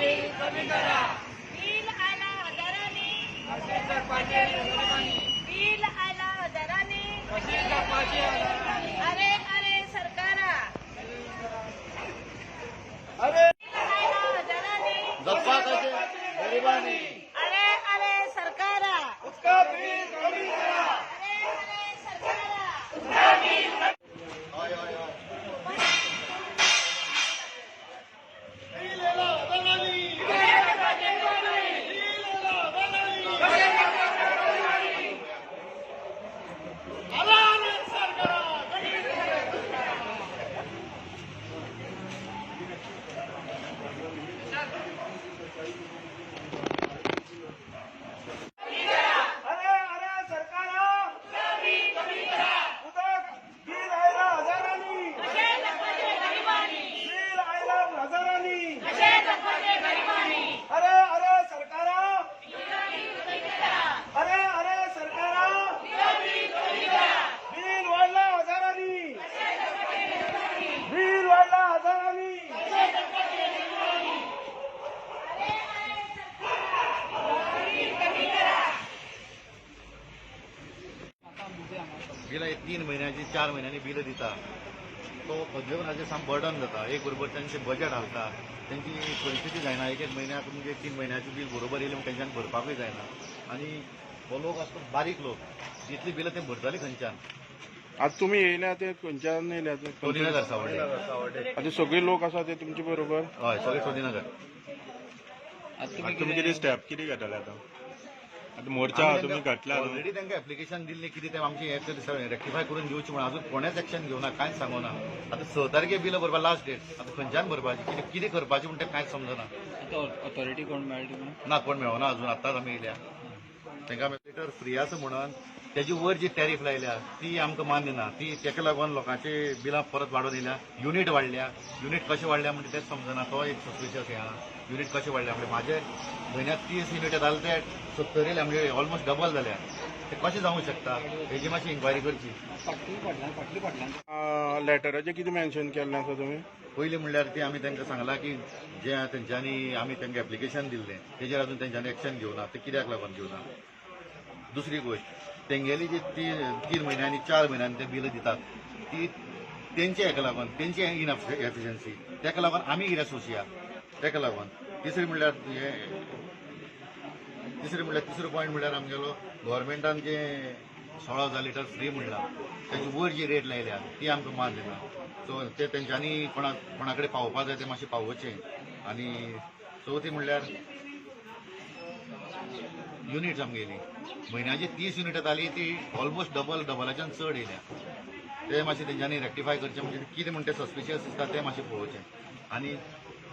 Bill आला हजारांनी, bill आला हजारांनी. अरे अरे सरकारा, अरे बिल आला हजारांनी. जप्पा कसे गरिबांनी अरे अरे सरकारा, उसका बिल कमी करा. अरे अरे सरकारा. होय होय होय बिल आला हजारांनी. आला रे सरकारा. अरे अरे सरकारा, उदक बिल आयला हजारांनी. बिल आयला हजारांनी. अरे अरे सरकारा, अरे अरे सरकारा, बिल वाढला हजारांनी. बिल वाढला हजारांनी. बिल 3 महिन्याची 4 महिन्यांनी बिल दिता तो उद्योगाचे साम बर्डन जाता. एक बरोबर त्यांचे बजेट हालता, त्यांची परिस्थिती जायना. एक महिन्याक म्हणजे 3 महिन्याची बिल बरोबर येयली म्हणजे तेंच्यान भरपाकूय जायना. आणि हो लोक आसता बारीक लोक, जितली बिलां ते भरताली खंयच्यान. आज तुम्ही येयल्या ते खंयच्यान येयल्या ते? टोलीनगर सावड्डे. आता सगळे लोक आसा ते तुमचे बरोबर? हय, सगळे टोलीनगर. आता तुम्ही कितें स्टेप कितें घेतले आता? आता मोर्चा तुम्ही घातला ऑलरेडी तांकां एप्लिकेशन दिल्ली कितें ते आमची रेक्टिफाय करून दिवची म्हणून अजून कोणेच एक्शन घेवना, कांयच सांगोना. आता 6 तारखेक बिलां भरपा लास्ट डेट. आता खंयच्यान भरपाची, कितें करपाचें म्हणटा कांयच समजना. अथॉरिटी कोण मेळटा ना कोण मेळना अजून. आतांच आमी येयल्या. तांकां लिटर फ्री आसा म्हणून तेजी वयर जी टॅरिफ लायल्या ती आमकां मान्य ना. ती तेका लागून लोकांचे बिलां परत वाडोवन येयल्या. युनिट वाडल्या. युनिट कशें वाडल्या म्हणजे तेच समजना. तो एक सस्पिशियस हें आहा. युनिट कशें वाडल्या म्हणजे म्हाजे म्हयन्याक 30 युनिट जाले ते 70 येयल्या म्हणजे ऑलमोस्ट डबल जाल्या. ते कशें जावंक शकता? हेजी मातशी इन्क्वायरी करची. लेटराचें कितें मेन्शन केल्लें आसा तुमी? पयलीं म्हणल्यार ती आमी तांकां सांगलां की जे तेंच्यांनी आमी तांकां एप्लिकेशन दिल्लें तेजेर अजून तेंच्यांनी एक्शन घेवना. ते कित्याक लागून घेवना? दुसरी गोश्ट, तेंगेली जी 3 महिन्यांनी 4 महिन्यांनी ते बिलां दितात ती तेंचे हेका लागून, तेंची इनएफिशियन्सी, तेका लागून आमी कित्याक सोंसया? तेका लागून. तिसरो पॉयंट म्हणल्यार आमगेलो गव्हर्मेंटान जे 16,000 लिटर फ्री म्हणला तेजी वयर जी रेट लायल्या ती आमकां मान्य ना. सो ते तेंच्यांनी कोणा कडेन पावोवपा जाय ते मातशें पावोवचें. आनी चवथी म्हणल्यार युनिट्स आमगेली म्हयन्याची 30 युनिट जाली ती ऑलमोस्ट डबलाच्यान चड येयल्या. ते मातशें तेंच्यांनी रेक्टिफाय करचें. म्हणजे कितें म्हणटा तें सस्पिशियस दिसता तें मातशें पळोवचें. आनी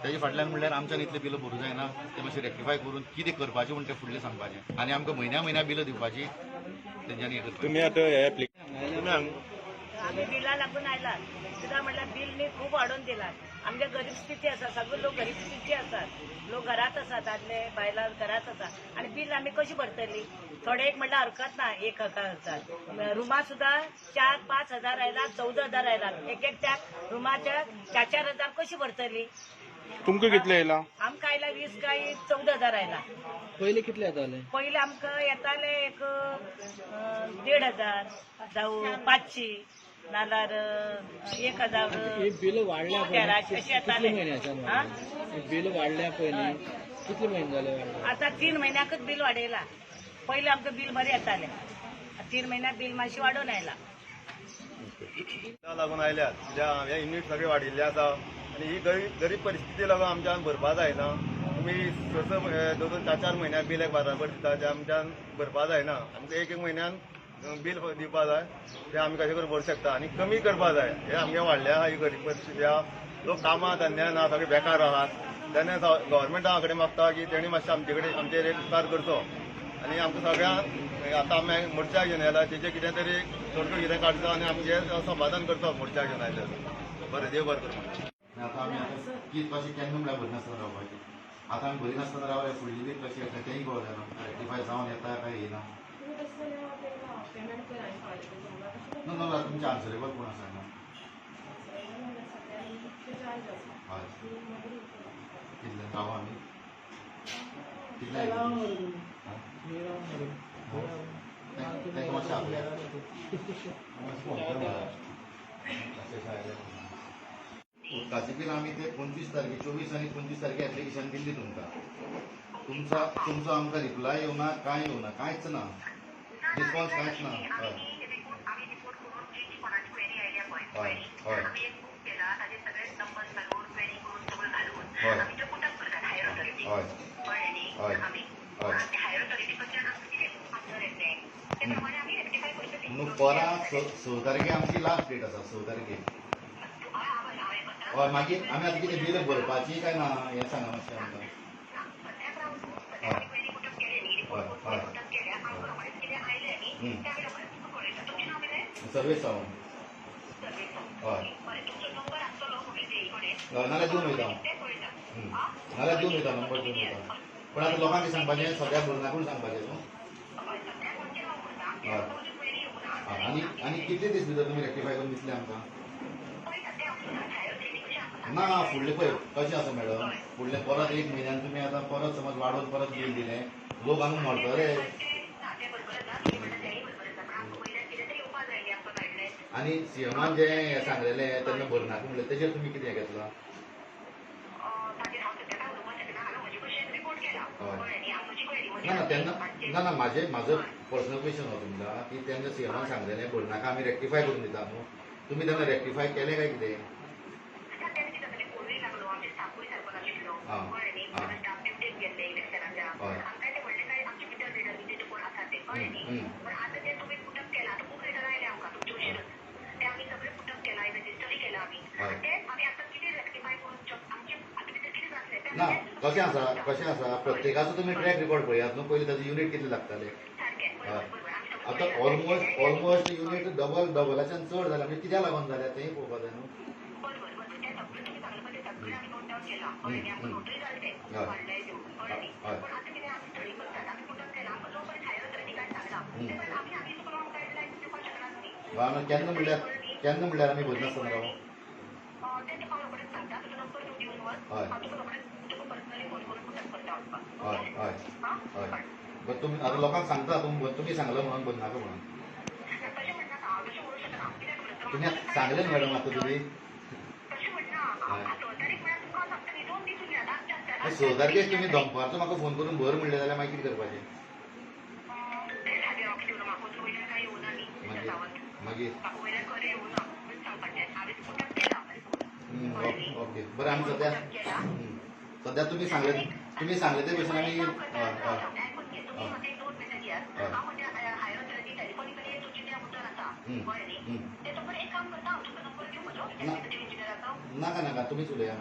तेजे फाटल्यान म्हणल्यार आमच्यान इतले बिलां भरूं जायना. ते मातशें रेक्टिफाय करून कितें करपाचें म्हण तें फुडलें सांगपाचें. आनी आमकां म्हयन्या बिलां दिवपाची तेंच्यांनी हें करपाचें. तुम्ही आता एप्लिकेशन आम्ही बिला लागून आयला कित्याक म्हटल्यार बिल न्ही खूब वाडोवन दिलात. आमच्या गरीब स्थिती आसा, सगळे लोक गरीब स्थिती आसात. लोक घरात आसात, आदले बायलां घरात आसात आनी बिल आमी कशी भरतली? थोडे एक म्हणल्यार हरकत ना, 1,000 रुमा सुद्धा 4-5 हजार आयला, 14,000 आयला. एक त्या रुमाच्या 4-4 हजार कशी भरतली? तुमकां कितले येयला? आमकां आयला 20 काय 14,000 आयला. पहिले कितले येताले? पहिले आमकां येताले एक 1,500 जावं 500 नाल्यार 1,000 बिल वाढल्या 1300 अशें येताले. हा? बिल वाढल्या पयलीं कितले म्हयने जाले वाडल्या? आता 3 महिन्याकच बिल वाडयला. पहिले आमकां बिल बरें येतालें. 3 महिन्याक बिल मातशें वाडोवन आयला. लागून आयल्यात कित्याक हे युनिट सगळे वाडिल्ले आसा आनी ही गरीब परिस्थिती लागून आमच्यान भरपा जायना. तुमी 2-4 म्हयन्याक बिल एक बराबर दिता ते आमच्यान भरपा जायना. आमकां एक म्हयन्यान बिल दिवपा जाय. ते आमी कशें करून भरूं शकता आनी कमी करपा जाय. हे आमगे वाडल्या ही गरीब परिस्थिती आहा. लोक कामां धंद्यान ना, सगळे बेकार आहात. तेन्ना गव्हर्मेंटा कडेन मागता की तेणी मातशें आमचे कडेन आमचेर एक उपकार करचो. आनी आमकां सगळ्यांक आतां आमी मोर्चा घेवन येयला तेजें कितें तरी थोडक्यो कितें काडचो आनी आमचें समाधान करचो मोर्चा घेवन आयल्यार. बरें, देव बरें करूं. आतां आमी आतां कित कशें केन्ना म्हणल्यार भरिनासतना रावपाचें. आतां आमी भरिनासतना रावले फुडली वीक कशी येता तेंय कळना. रेक्टिफाय जावन येता काय येना. ना तुमचे आन्सरेबल कोण आसा हांगा? हय, कितले रावू आमी. कितले ताका मातशें आपल्या उदकाचें बील आमी ते 25 तारखे 24 आनी 25 तारखे एप्लिकेशन दिल्ली तुमकां तुमचो आमकां रिप्लाय येवना कांय येवना कांयच ना रिस्पॉन्स कांयच ना हय हय हय हय हय न्हू परां 6 तारखे आमची लास्ट डेट आसा 6 तारखे हय मागीर आमी आतां कितें बील भरपाची काय ना हें सांगा मातशें आमकां हय सर्वीस सावन हय नाल्यार दिवन वयता नाल्यार दिवन वयता नंबर दिवन वयता पण आतां लोकांक सांगपाचें सद्याक भरनाकूच सांगपाचें न्हू हय आनी कितले दीस भितर तुमी रेक्टिफाय करून दितले आमकां ना फुडलें पळय कशें आसा मॅडम फुडलें परत 1 म्हयन्यान तुमी आतां परत समज वाडोवन परत बील दिलें लोक हांगा मरतले आनी सीएमान जें हें सांगलेलें तेन्ना भरनाका म्हणलें तेजेर तुमी कितें घेतलां ना ना तेन्ना ना ना म्हाजो पर्सनल क्वेश्चन हो तुमकां की तेन्ना सीएमान सांगलेलें भरनाका आमी रेक्टिफाय करून दिता न्हू तुमी तेन्ना रेक्टिफाय केलें काय कितें ना कशें आसा प्रत्येकाचो तुमी ट्रॅक रिकॉर्ड पळयात न्हू पयलीं ताजे युनिट कितले लागताले हय आतां ऑलमोस्ट युनिट डबलाच्यान चड जाल्या म्हणजे कित्याक लागून जाल्या तेंय पळोवपा जाय न्हू केन्ना म्हणल्यार आमी भरनासतना राव हय हय हय हय बट तुमी आतां लोकांक सांगता तुमी सांगलो म्हणून भरनाका म्हणून तुमी सांगलें मॅडम आतां तुमी 6 तारखेक तुमी दनपारचो म्हाका फोन करून भर म्हणलें जाल्यार मागीर कितें करपाचें मागीर ओके बरें आमी सद्या तुमी सांगले ते भशेन आमी नाका नाका तुमीच उलया